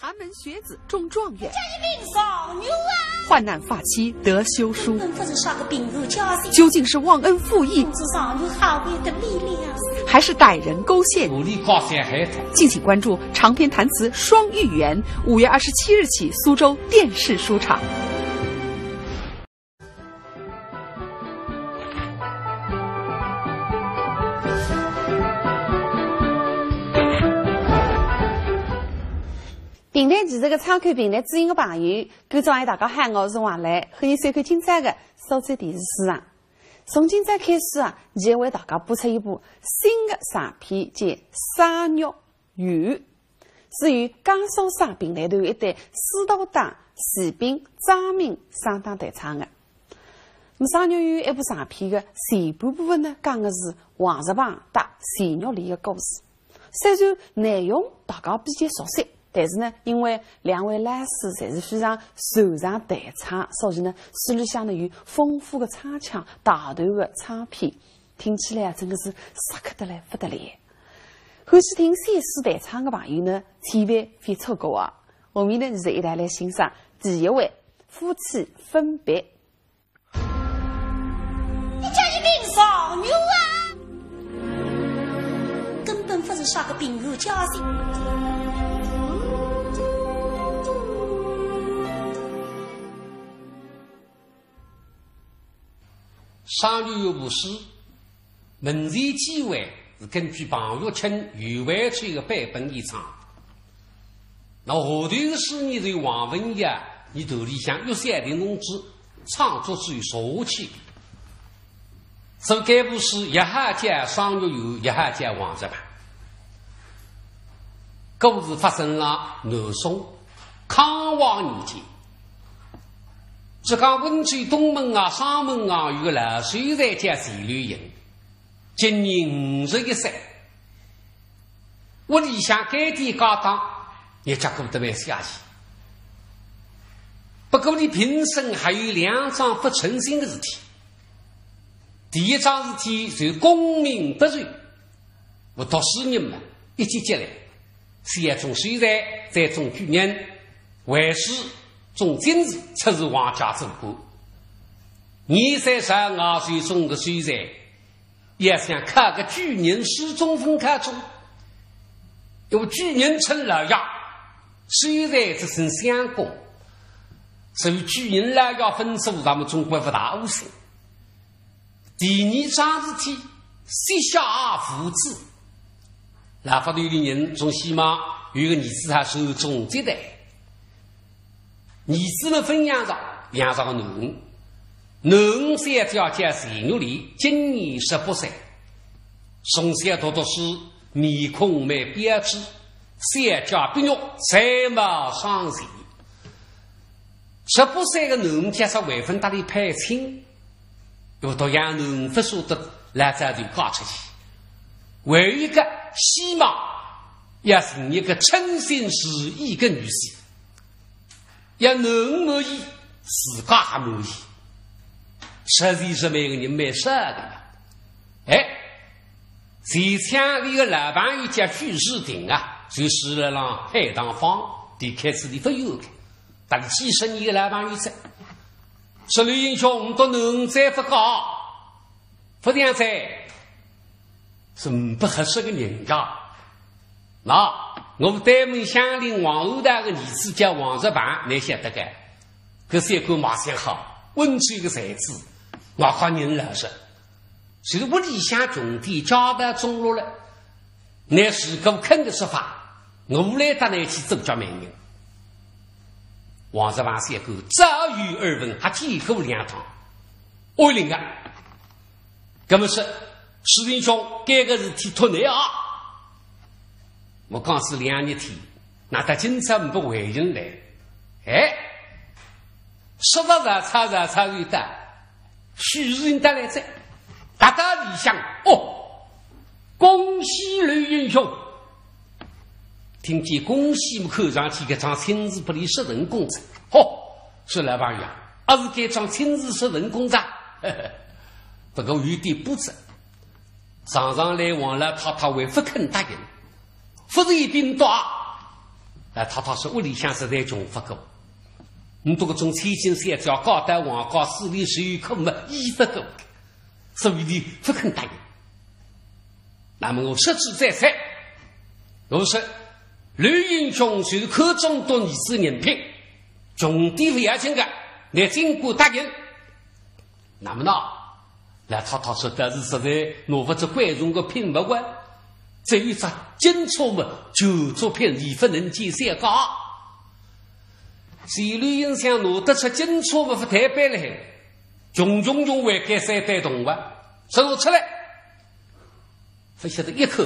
寒门学子中状元，这一名少女啊！患难发妻得休书，不是耍个病如家心，究竟是忘恩负义，这少女好为的力量，还是歹人勾陷？武力高山海滩。敬请关注长篇谈词《双玉园》，5月27日起苏州电视书场。平台其实个参看平台知音的朋友，观众爱大家喊我是王来，和你收看今朝的苏州电视市场。从今朝开始啊，就为大家播出一部新的长片，叫《沙肉园》，是由江苏省平台团一对四道党徐斌、张明上档台唱的。那么《沙肉园》一部长片的前半部分呢，讲的是黄石旁搭咸肉里的故事。虽然内容大家比较熟悉，但是呢，因为两位老师侪是非常擅长弹唱，所以呢，戏里向呢有丰富的唱腔、大段的唱片，听起来啊，真的是杀口得来不得了。欢喜听三师弹唱的朋友呢，千万别错过啊！下面呢，是一起来欣赏第一位夫妻分别。你这一名少女啊，根本不是耍个病如家心。沙肉有部诗，文字机会是根据庞玉清、余怀吹的版本而唱。那后头的诗呢，是王文业你头里向有三定同志创作最熟悉。所以该部诗一下讲沙肉有，一下讲黄石旁。故事发生了南宋康王年间。这讲温州东门啊、上门啊，有个老水在家徐旅营，今年51岁。屋里向该地高档也结果得蛮下去。不过你平生还有2桩不称心的事体。第一桩事体是功名不瑞，我读书人们一起接来，先种水财，再种巨人，为师种金子，才是王家之国。22岁种的水财，也想看个巨人始终分开中，有巨人成了呀，水财只剩相公，所以巨人来要分手，咱们中国不大无声。第二桩事体，膝下父子，那法律的人从希望有一个儿子他手中接待。儿子们分养着个囡三条家三月里，今年18岁，从小读书，面孔没标致，三家毕业，才貌双全。18岁的囡家上未分大的派亲，有多样囡不晓得来这就搞出去。唯一个希望，也是一个诚心实意的女婿。要能满意，自家还满意，实际是每个人没事的。谁抢那个老板一家居士亭啊，就是了让海棠坊的开始的不有的，但几十年的老板有在，这类英雄都能再不高，不这样在，是不合适的人家。那我们对门相邻王后大的儿子叫王石盘，你晓得个？可是一个马上好，温州一个才子，我看人老实。就是屋里向穷地家败中落了，那是个坑的说法，我来到那去走叫美人。王石盘是一个早有耳闻，还见过2趟。为灵啊，那么是石英兄，这个是体托内啊。我刚是2日天，那他经常不回应来，说到查有的，许人带来在，大家理想恭喜刘英雄，听见恭喜看上去个张亲自不离10人工程，是老朋友，是给张亲自10人工程，不过有点不值，常常来往了，他为不肯答应。不是一兵大，他是屋里向实在穷不够，你这个种千金三角高单王高势力是有可没依不够，所以你不肯答应。那么我设置再三，我说吕英雄是口中多你是人品，穷地为要紧的，你经过答应。那么呢，那他说但是实在我不是观众的品不完，这一只金错嘛，就作品你不能见三高。是吕英想我得出金错不太白了，穷为该三代动物，说出来。不晓得一口，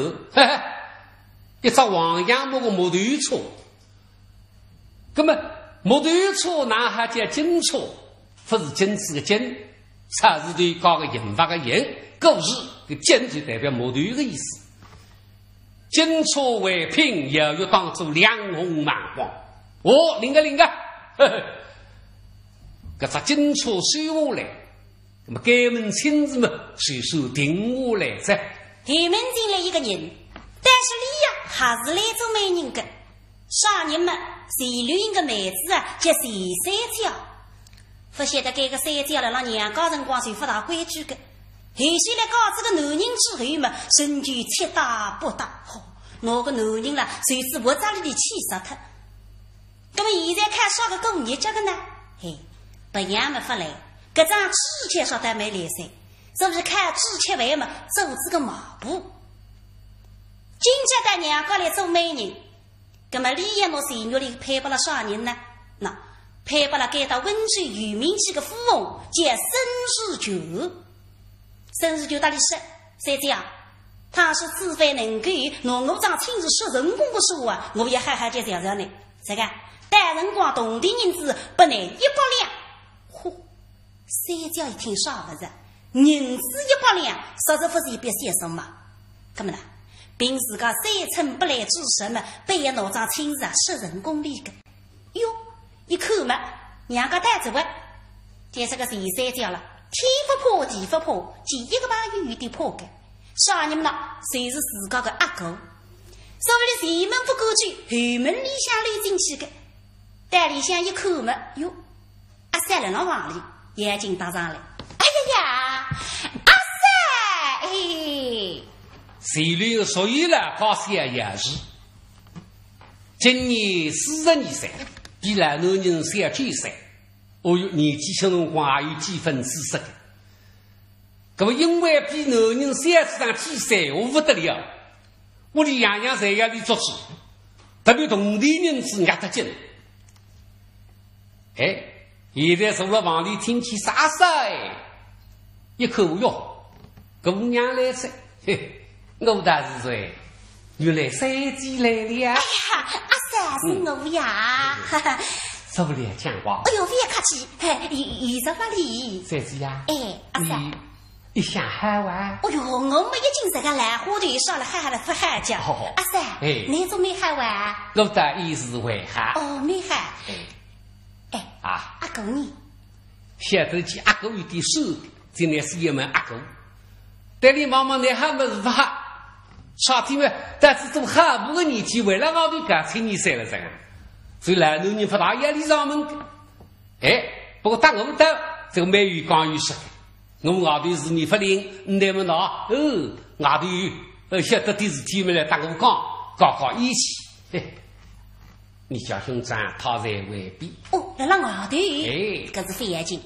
一只黄杨木的木头错，那么木头错哪还叫金错？不是金子的金，才是对高个银发个银，故事的金就代表木头的意思。金错为品，要当作两红满光。哦，另个，这只金错收下来，那么该门亲自嘛，随手定下来噻。他们进来一个人，但是李呀还是来做媒人的。啥人们谁留一个妹子啊，叫谁三角。不晓得这个三角了，让娘家人光是不大规矩的。后些来告这个男人之后嘛，身躯七大八大，那个男人啦，随时我家里的气死他。那么现在看啥个工业这个呢？嘿，不样么发来，这张纸钱上单没来噻。是不是看纸钱为嘛走这个马步？今天带娘家来做媒人，那么李彦诺是女里配不了啥人呢？那配不了给到温州有名气的富翁叫沈世久。沈世久到底是谁这样？他是自费能够弄我长亲自说人工不说啊，我也还就这样呢。这个带人光懂的人子不能100两。嚯，谁叫一听啥不是？银子100两，实在不是一笔小数嘛？怎么了？平时个3寸不来之什么，被人老张亲自是人工力的。哟，一看嘛，两个带着我，这是个谁三角了？天不破地不破，几一个把有的破的。啥人们呢？谁是自家的阿狗？所谓的前门不过去，后门里向溜进去的。带里向一看嘛，哟，阿三来到房里，眼睛打上来。哎呀，阿三，谁里所以了高三也是，今年42岁，比老男人39岁，哦哟，年纪小辰光还有几分知识的。那么因为比男人30上几岁，我不得了，我的样样在压力做主，特别同龄人子压得紧。哎，现在坐了房里听起啥声？一口哟，姑娘来噻，嘿，我倒是说，原来三姐来了呀！哎呀，阿三是我呀！哈哈，受不了讲话。哎呦，别客气，有什么理？三姐呀，哎，阿三，你想喊完？哎呦，我们已经这个兰花头上了，喊了不喊讲。阿三，哎，你怎么没喊完？我的意思为喊。哦，没喊。哎啊，阿哥你，晓得起阿哥有点手。今年是一门阿狗，但你妈妈你还不是不哈？啥地方？但是做哈不个年纪，为了我的感情你塞了这个，所以老男人不大压力上门。哎，不过当我们到这个美语刚有说，我们外头是你不灵，你们拿外头晓得的事体们来当我搞义气。嘿，你叫兄长他在外边。哦，来了外头，哎，可是非要紧。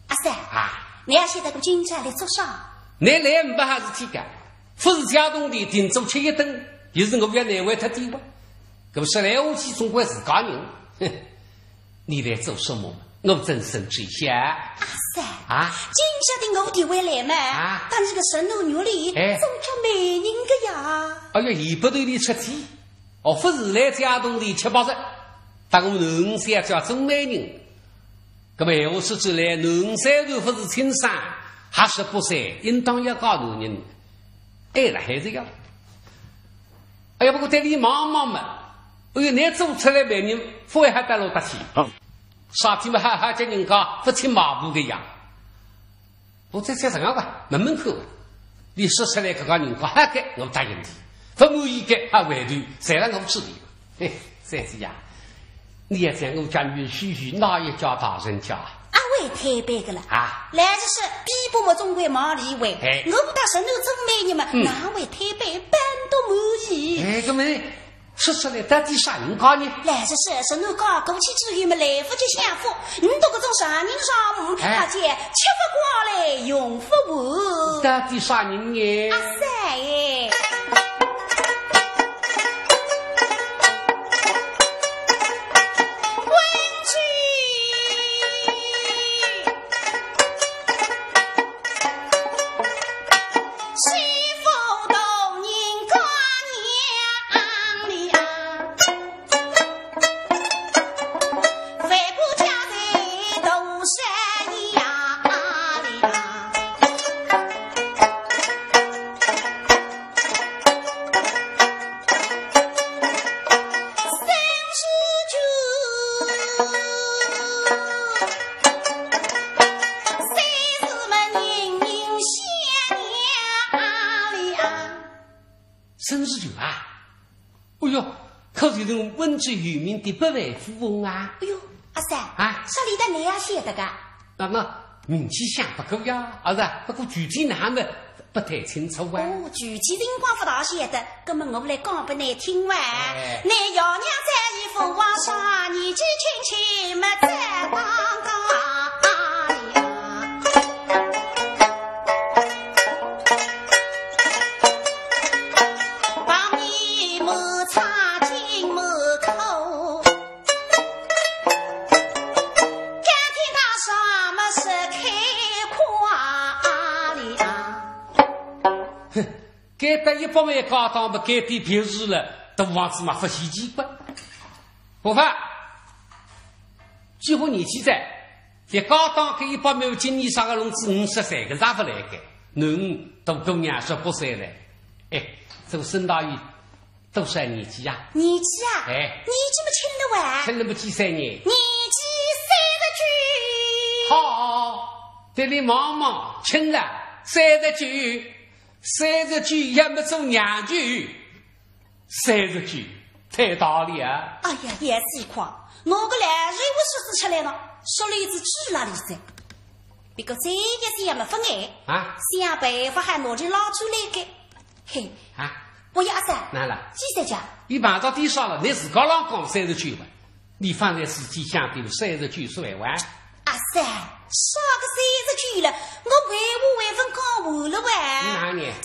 阿三啊。你要现在个军家来做啥？你来不还是体干？不是家中的定做吃一顿，也是我不要难为他地方。可是来我去总归是家人。哼，你来做什么？我真生气下。阿三啊，军家的我的回来嘛？啊，当这个神奴女里，做出美人的呀。哎呀，一不对的出题，哦，不是来家中的7、8日，当我能想叫真美人。那么我是指来南山头不是青山，还是不山，应当要搞男人，爱了还是要。哎呀，不过在你妈妈们，哎呀，你做出来美人，不会还带路得起。啥地方还叫人家不听马步的呀？我在什么吧？门口，你说出来这个人家还给我答应你，不满意给还回头，谁让我吃的？嘿，三姐呀，你也在我家女婿婿哪一家大人家？阿伟太白个了啊！来就是比不么中国毛里位，我不打神头真美女嘛，哪位太白半都满意。哎，哥们，说出来到底啥人讲呢？来就是神头讲过去之后嘛，来福就享福，你都搿种上人上母，而且吃不光来用不完。到底啥人呢？阿三耶。温州有名的百万富翁啊！哎呦，阿三啊，啥里的你也写的个？那名气响不够呀，儿子，不过具体哪么不太清楚啊。哦，具体情况不大写的，根本我不来讲不难听完。那幺娘在衣服往上，年纪轻轻么在当当。该得一百万高档不该点平时了，都王子嘛不稀奇怪。不发，几乎年纪在，在高档给100万今年上个笼子53个啥不来个，侬大姑娘说不岁了，哎，做沈大爷多少年纪呀？年纪啊？哎，年纪么轻了哇？轻了么几3年？年纪39。好，这里忙忙轻了39也没做娘舅，39太大了啊！哎呀，也是况，我个来人我说是出来了，说了一只猪那里噻。别个这一些也没分爱啊，想办法还拿着老猪来给，嘿啊！我要阿三，哪了？几岁家？你碰到地上了，你自个老讲39万，你放在自己想的39万。阿三，啥个39了？我为分讲完了哇！哪年？39。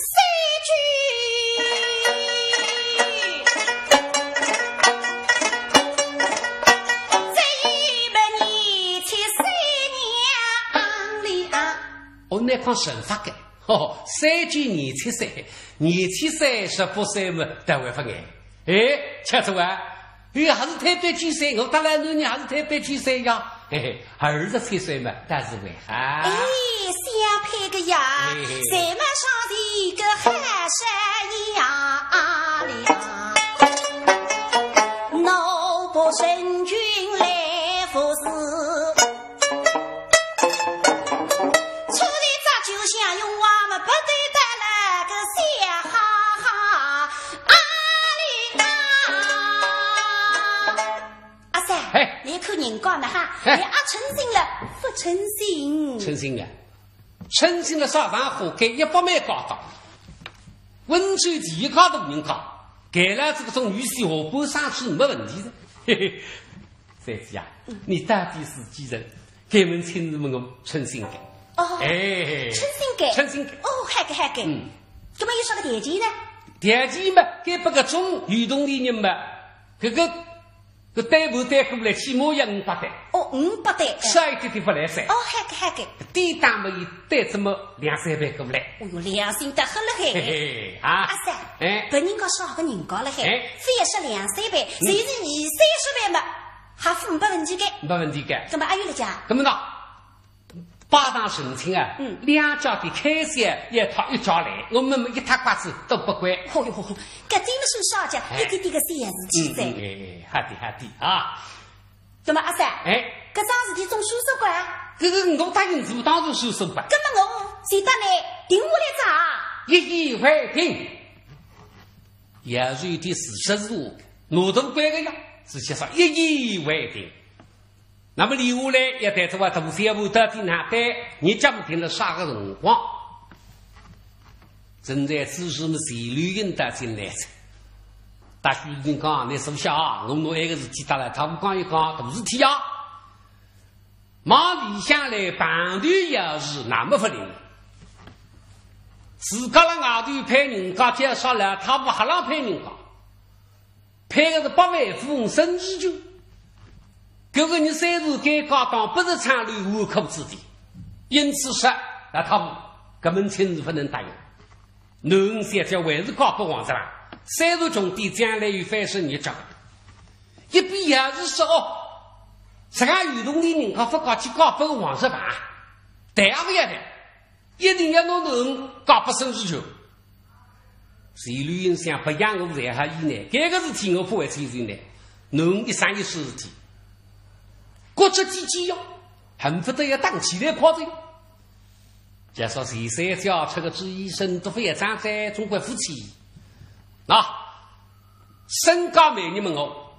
我那看神法的，39年73，年73是不岁么单位不爱，哎，吃出啊，哎，还是太白几岁，我当然你还是太白几岁呀，嘿嘿，23岁嘛，但是为哈？哎，相配个呀，谁们上的一个海山呀里奴不神君来服侍。人讲的哈，你啊诚心了，不诚心？诚心啊，诚心的上山河给100万高档，温州第一高大人讲，给了这个种女婿下半上去没问题的。嘿嘿，三姐啊，你到底是几人？给门亲人们我诚心给。哦，哎，诚心给，诚心给。哦，还给。怎么有啥个条件呢？条件嘛，给不个种有动的人嘛，这单步带过来，起码要500单。哦，500单。少一点不来噻。哦，还给。低档嘛，有带这么2-3万过来。哦哟，良心得很了嘿。嘿嘿啊！阿三，哎，本人家少个人家了嘿，非要是2-3万，甚至20-30万嘛，还付500问题给。没问题给。怎么还有了家？怎么呢？8堂申请啊，2家的开销一套1家来，我们一塌瓜子都不管。哦哟，搿真的是少家，一点点个小事体噻。好的啊。那么阿三，搿桩事体总收收管啊？这个我答应做，当然收收管。那么我谁答呢？定下来查。一言为定。要是有点事实是我，我都管个呀。只写上一言为定。那么留下来也带着我大小部到底哪带，你讲不定了啥个辰光？正在此时么谁旅行的进来着？大许人讲那属下，我那个是记得了，他不讲一讲都是体啊。马里下来半队也是那么不灵。自家的外头派人家介绍了，他不还让派人家，派的是8万富翁生意就。这个你3日该高档不是参与户口之地，因此说那他们根本亲自不能答应。农县叫还是搞不完是吧？3日中地将来有翻身一张，一比也是说哦，这个有动的人他不搞去搞不完是吧？对不也的，一定要弄人搞不生之求。谁旅行想不养我在下以内，这个事情我不会承认的，农一生一世事体。国家机器用，恨不得要当起来夸张。假说谁谁家出个主医生都非要站在中国夫妻，啊，身高美女们哦，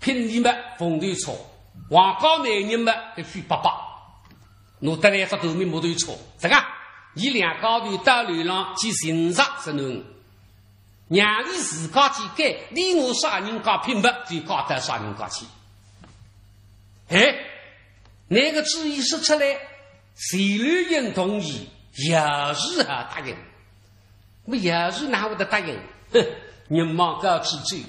聘礼们风对错，王高美女们的许爸爸，弄得来这头面没对错，这个以两高头到流浪去欣赏是能，让你自家去改，你我啥人家拼不就搞得啥人家去。哎，那个主意说出来，谁旅行同意，也是答应。我也是哪会的答应？哼，你忙个吃酒，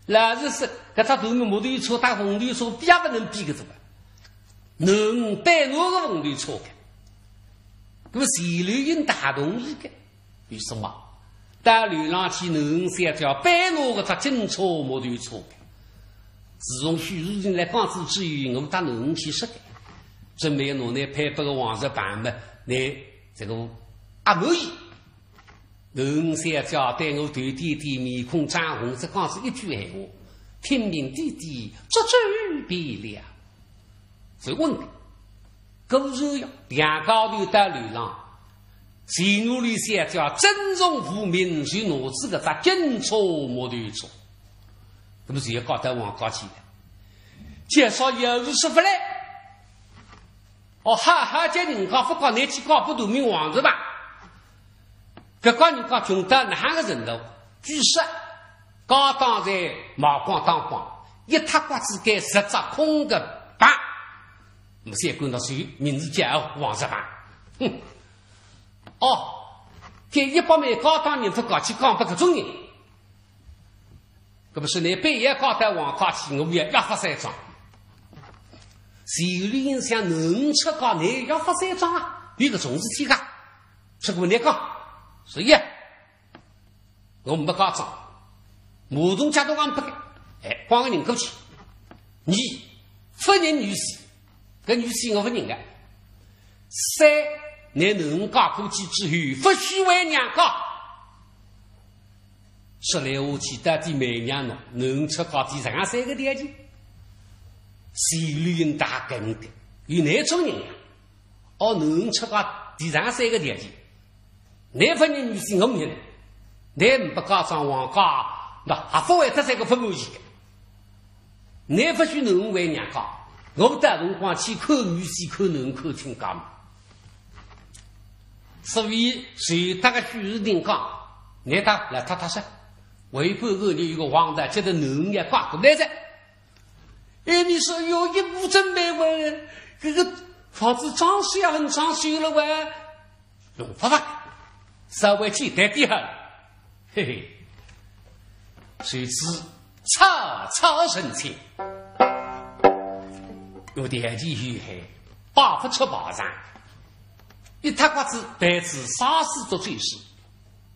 那是搿只头面木头车打红头车，别不能比个什么？能带哪个红头车的？那么谁旅行大同意的？有什么？到流浪去能想叫摆哪个只警车木头车的？自从许如今来广州之余，我打能去识的，真没有拿那派不个王日办嘛？那这个阿毛衣，能想叫对我对弟弟面孔涨红，这刚是一句闲话，听明弟弟做准备了。所以问的，狗肉呀，两高头到流浪，谁努力想叫尊重父民，谁拿这个在警车摩托车。那么谁要搞得往高去的？介绍也是说不来。哦，哈哈，叫人家不搞，你去搞不读名王子吧？这搞人家穷得哪个人头？据说高当在毛光当光，一塌瓜子给10只空的板，我们先管到谁名字叫王子板？哼，哦，给100枚高当人不搞去搞不可中人。这不是你半夜搞得往高去，我们也要发3张。谁旅行想能吃高，你要发3张啊？有个种子体噶，这个你讲，所以我们不搞张，某种家都俺不给，哎，光个人过去，你不认女婿，跟女婿我不认的。3，你能搞过去之后，不许为娘搞。说来我记得的每年呢，能吃高第3个条件，谁旅行大根的，有哪种人呀？哦，能吃高第3个条件，那份人女性我们那不搞上王家，那还不会得这个不满意的，那不许能为娘搞，我们大辰光去看女婿看能看清讲嘛。所以谁大个许是定讲，你打来他说。为半个你有个王的，觉得能也挂过来着。哎，你说有一步真没问，这个房子装修也很装修了喂，用不法，稍微简单点了，嘿嘿。谁知草草生情，有点几虚黑，拔不出巴掌，一塌瓜子白纸杀死做罪事，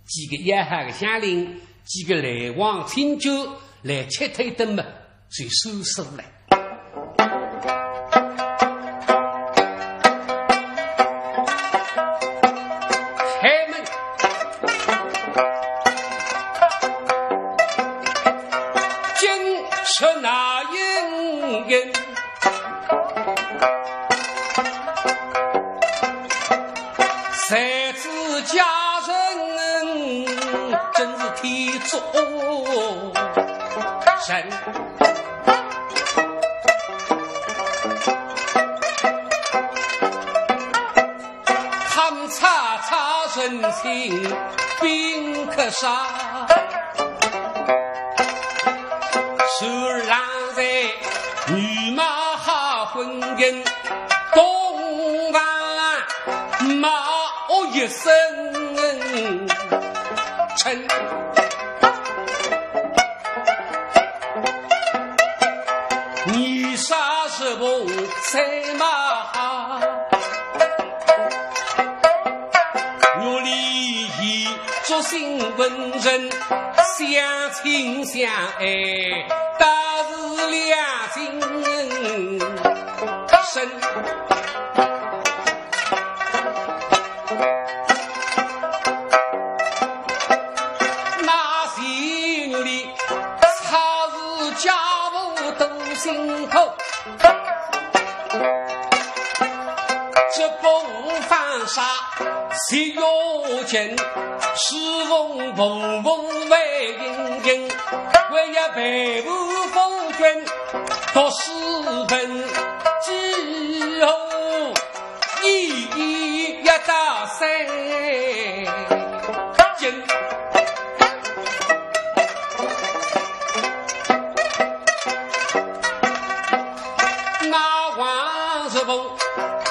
几个野海的乡邻。几个来往听酒来吃推灯嘛，就收拾来。开门，今是哪一人？谁知家人真是天作神。人情并可杀，手让在女马哈婚姻东王马一生成，你杀是梦在马哈，我理义做新闻人，相亲相爱大是两情深，那些女的才是家务都心头，这不犯杀谁有钱，是风风风为营营，为也北部风卷到四分之后，一打三斤。那王是风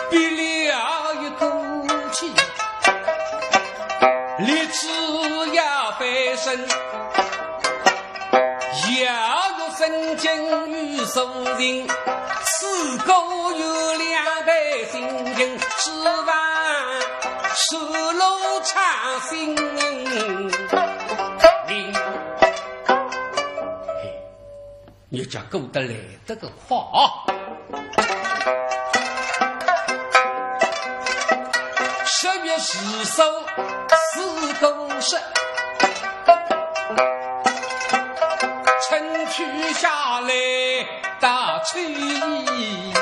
比了一口气，立志要飞升，要有神经与手人，此狗有两倍心情，指望收楼长心灵。你家够得来得个快！10月10收4公事，春去下来大吹铃。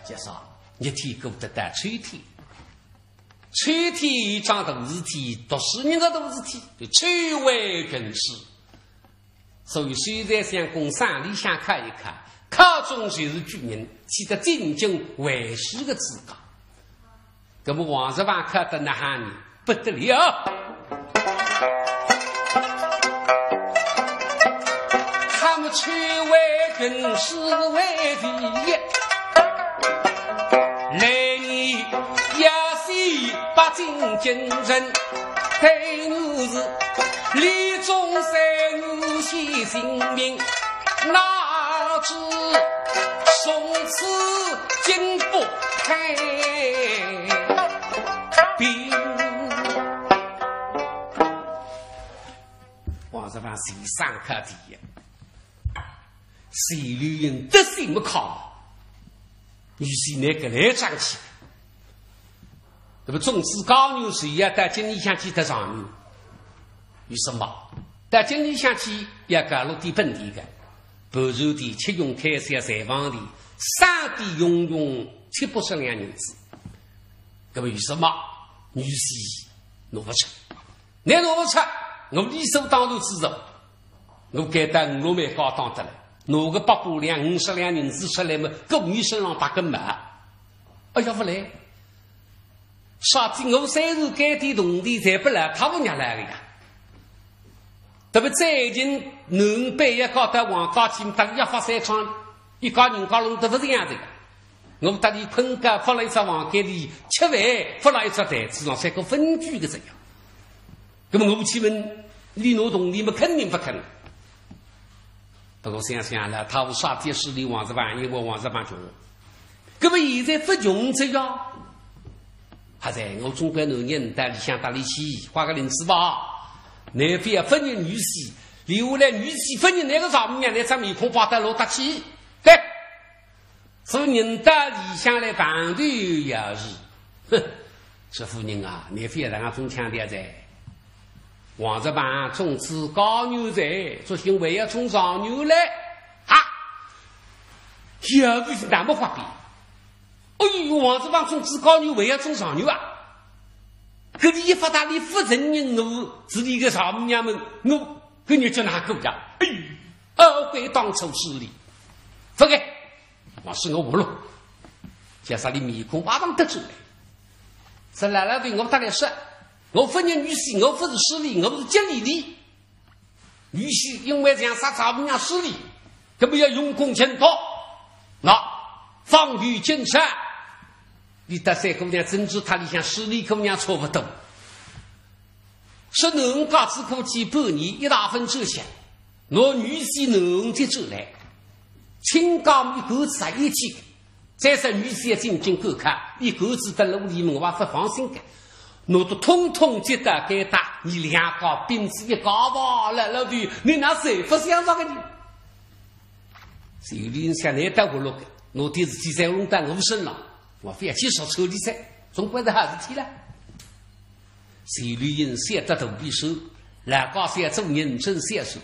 介绍一天过得大吹天，吹天长大事体，读书人的大事体，就吹为更事。所以现在想供山里想看一看，考中就是举人，取得进京为师的资格。那么王十万考的那哈呢不得了，他们去为更是为第一，来年也是把进京人对我是李中山我牺牲命，哪知从此进不开兵。王十万谁上课第一，谁旅营得什么考，于是那个来张起。那么总之高牛谁也在经理想起得上牛，于是嘛，在经理想起也搞了地本地的。不如的7用开销财房的3地用780两银子，那么有什么女婿拿不出，你拿不出，我理所当然之后，我给他5万高当得来，拿个800两50两银子出来嘛，个女生让打个马，哎呀不来，啥子我3日该地动地才不来，他不娘来的呀。特别最近南北也搞得王高清当一发3场，一搞人搞弄都不是这样子的。我们这里坤哥发了一只王给的7万，发了一只台子上3个分居的这样。那么我去问李诺同，你们肯定不肯。不过想想了，他无啥电视里王十万，因为王十万穷。那么现在不穷这样，还在我中国农人带里向大力气花个0.4吧。那边分人女婿，留下来女婿分人那个丈母娘那张面孔把他落得起，对，所以人的理想来反对也是，哼，这夫人啊，那边人家总强调在，王十万从此高牛在，做行为要从上牛来啊，要不是那么方便，哎呦，王十万从此高牛为要从上牛啊。可你一发达你不承认我自己的丈母娘们，我跟你叫哪个呀？哎呦，懊悔当初失礼，不给，我是我无路，加上你面孔马上得出来，是来了对我大概说，我分人女婿，我不是势力，我不是经理的。女婿因为这样杀丈母娘势力，根本要用功勤多，那防御精神。你得三姑娘真知他里向势力姑娘错不多，是能家只可几半年一大分之下，我女婿能接出来，清高一个子一起。再说女婿也进京观看，一个子的路里面我不放心的，我都统统接得给他。你两个兵子一搞吧，来了的，你拿谁不想这个你？谁有想来带我录的？我电视机在弄到我身了，我非要介绍车里噻，总归的还是提了。谁绿人写得头笔手，来高写做人真写手，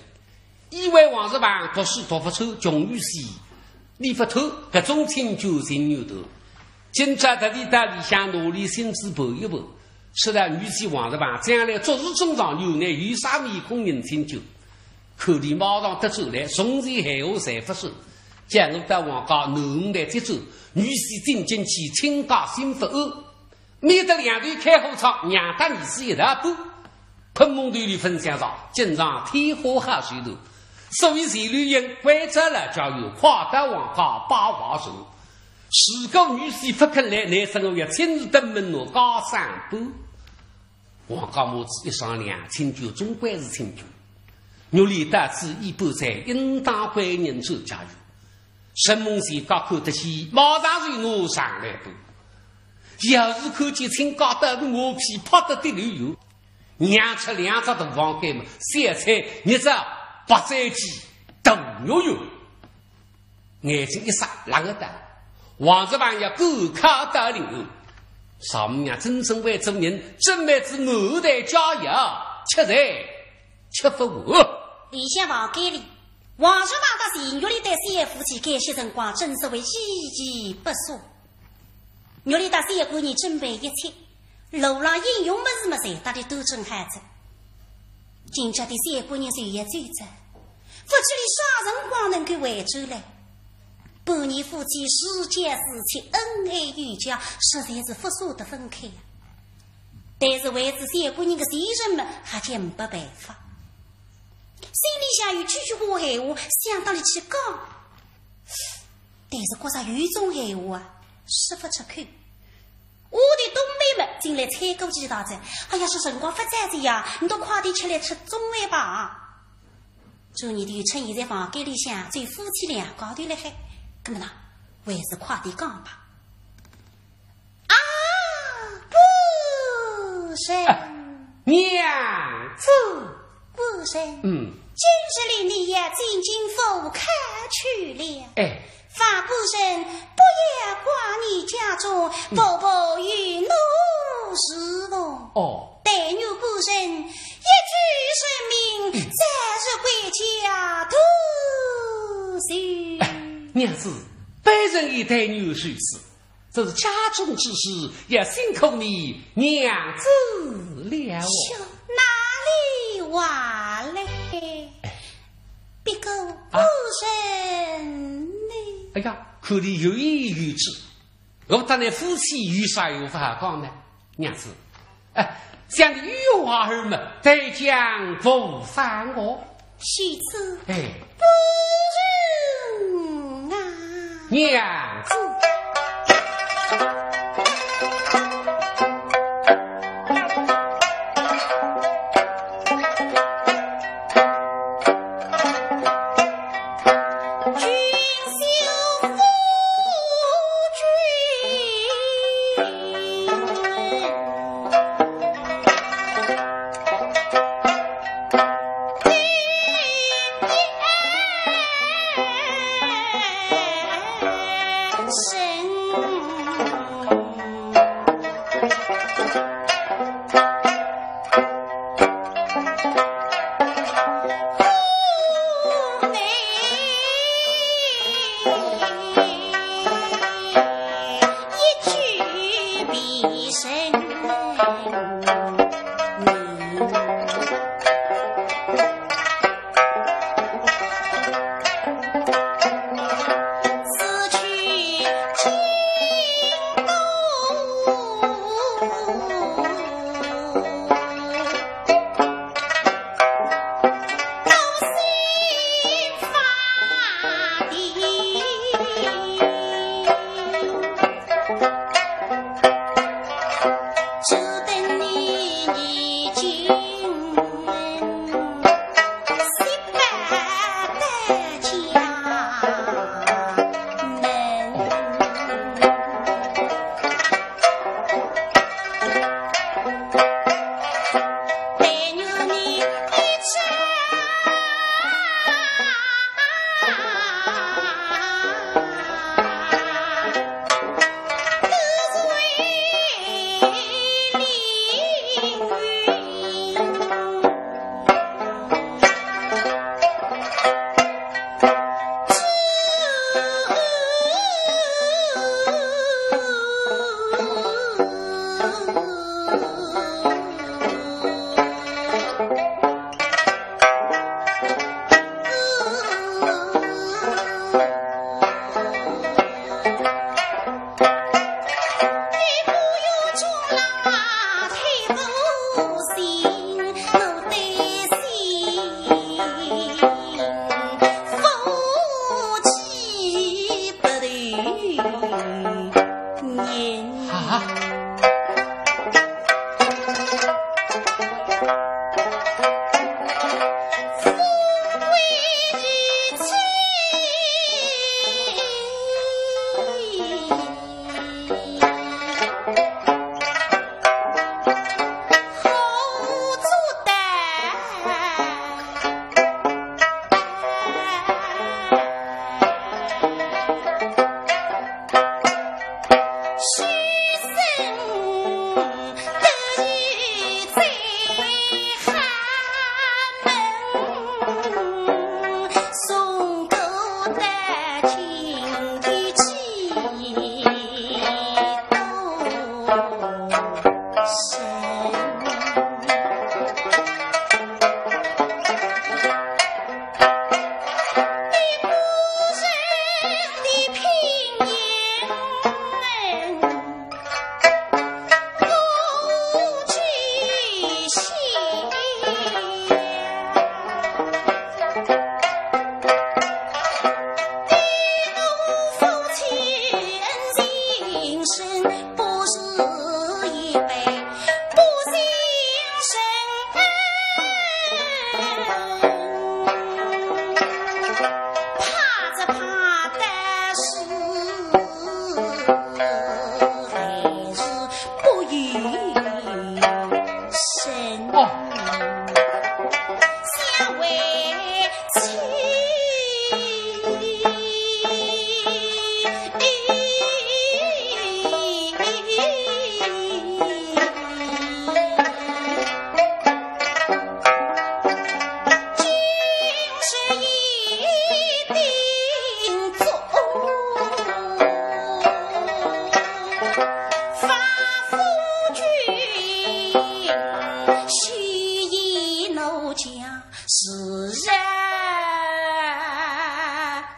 以为王日榜读书读不出，穷于西。你不偷，各种请求心牛头，今朝他的大理想努力心思搏一搏，使得女婿王日榜将来昨日中上有内有啥面孔人请求，可怜马上得走来，从前海后才不是，将我到王家能来接走，女婿进京去清高心不安，免得两队开火场，娘大女婿一大步，喷蒙队里分享上，经常天火下水头。所以谁绿人关着了叫有夸大王家八瓦手，十个女婿不肯来，男生要亲自登门我高三步。王家母子一商量，请求总归是请求。牛里大子一步在应当归人走加入。沈梦贤高口得起，马上随我上来步。要是看见请高的我皮泡得的流油，娘吃两只大房盖嘛，三菜一只。八载鸡斗牛肉，眼睛一傻，啷个的？王日榜要够卡到领后，上面呀真正为做人，真为之后代家业，吃在吃不完。李下房间里，王日榜的是玉里的三夫妻改些辰光，真是为依依不舍。玉里的三姑娘准备一切，路上应用么子么子，大家都正孩子。今朝的三姑娘是也追着。夫妻里啥辰光能够回转来？半年夫妻世间事情恩爱有加，实在是不舍得分开呀。但是为此三姑娘的先人们还见没办法，心里想有句句话闲话想到了去讲，但是觉着有种闲话啊说不出口。我的东妹们进来采购几道子，哎呀，是辰光不在这呀，你都快点起来吃中饭吧。周年的趁现在房间里向最夫妻俩搞对了海，干嘛呢？还是快点讲吧。啊，不是、娘子，不是，今日里你也进京府看去了。哎，法不生，不要挂你家中，伯伯与奴是同。哦，待女不生，一举生命，暂时归家徒孙。娘子，本人一待女随此，这是家中之事，也辛苦你娘子了。哪里话来？别个不生呢？哎呀，可怜有意有之，我当然夫妻有啥有法讲呢？娘子，像你有话儿嘛，再讲不烦我。许此哎，不仁啊！娘子。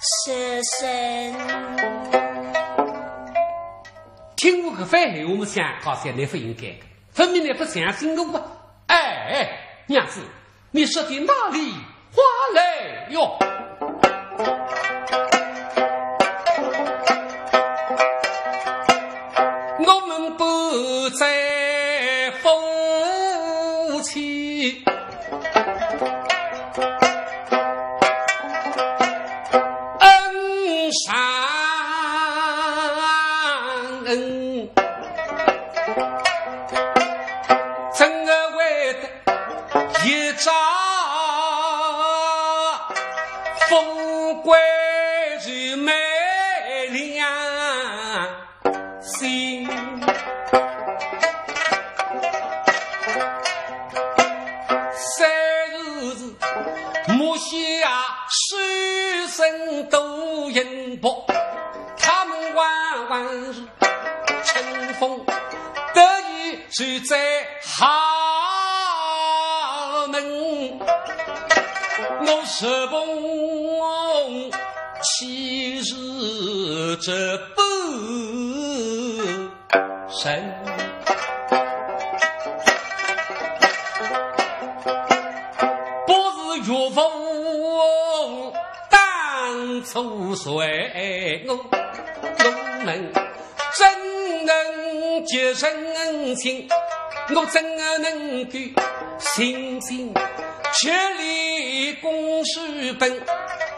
是神。听我个反话，我们想好像你不应该，分明你不相信我吧？哎，娘子，你说的哪里话来哟？我们不再夫妻，恩上恩，怎个为的一朝富贵与美良心？木下师生都引博，他们万万是乘风得意是在豪门，我是梦其实这不神。若逢当初水，我们怎能结真情？我怎能够心心全力攻事本？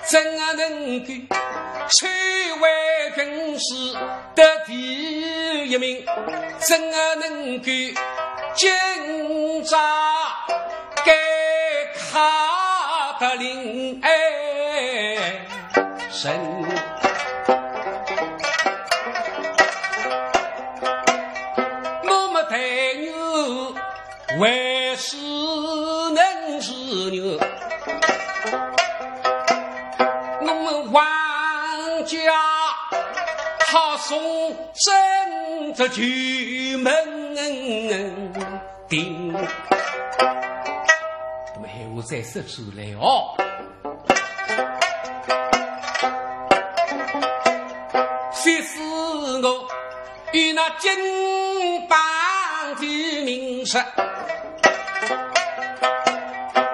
怎能够去为军事的第一名？怎能够检查给卡的灵哎神？我们太牛为是能是牛，我们王家好送真的巨门定。我再说出来哦，虽是我与那金榜的名声，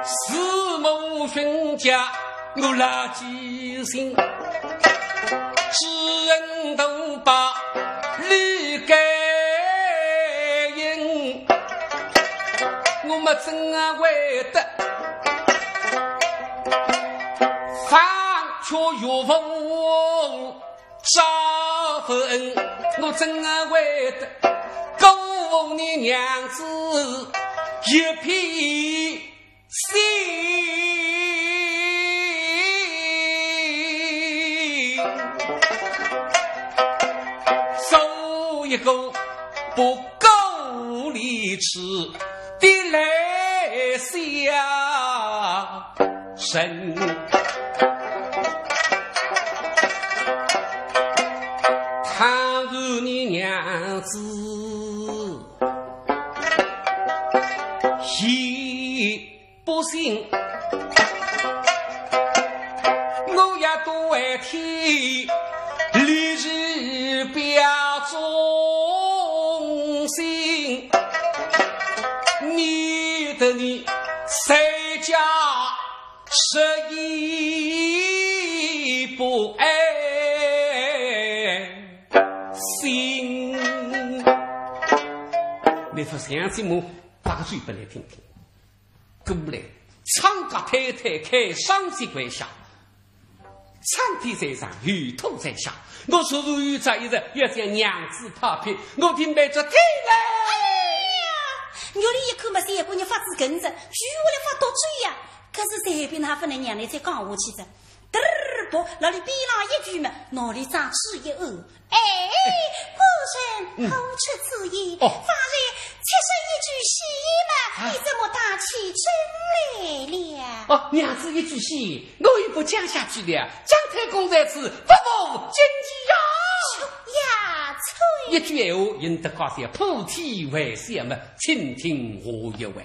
四目寻家我垃圾心，知人都把理给应，我们怎为得却有风招恩，我怎为得勾你娘子一片心，收一个不够理智的来下神。倘若你娘子亦不信，我也多为天立志表忠心，你的你谁家十一不爱心？你说相信我，打嘴巴来听听。过来，唱歌太太开双膝跪下，苍天在上，雨土在下。我说如遇这一日，要将娘子踏平，我定背着天来。我里一口嘛，谁姑娘发自根子，举我来发多嘴呀！可是谁比他不能娘来再讲下去着？嘚儿不，那里比那一句嘛，哪里长吃一饿？哎，夫人后出此言，发来七十一句戏嘛，你怎么打起真来了？哦，娘子一句戏，我也不讲下去了。姜太公在此，不负荆棘呀！呀，一句闲话，引得高些普天为笑嘛，请听我一回。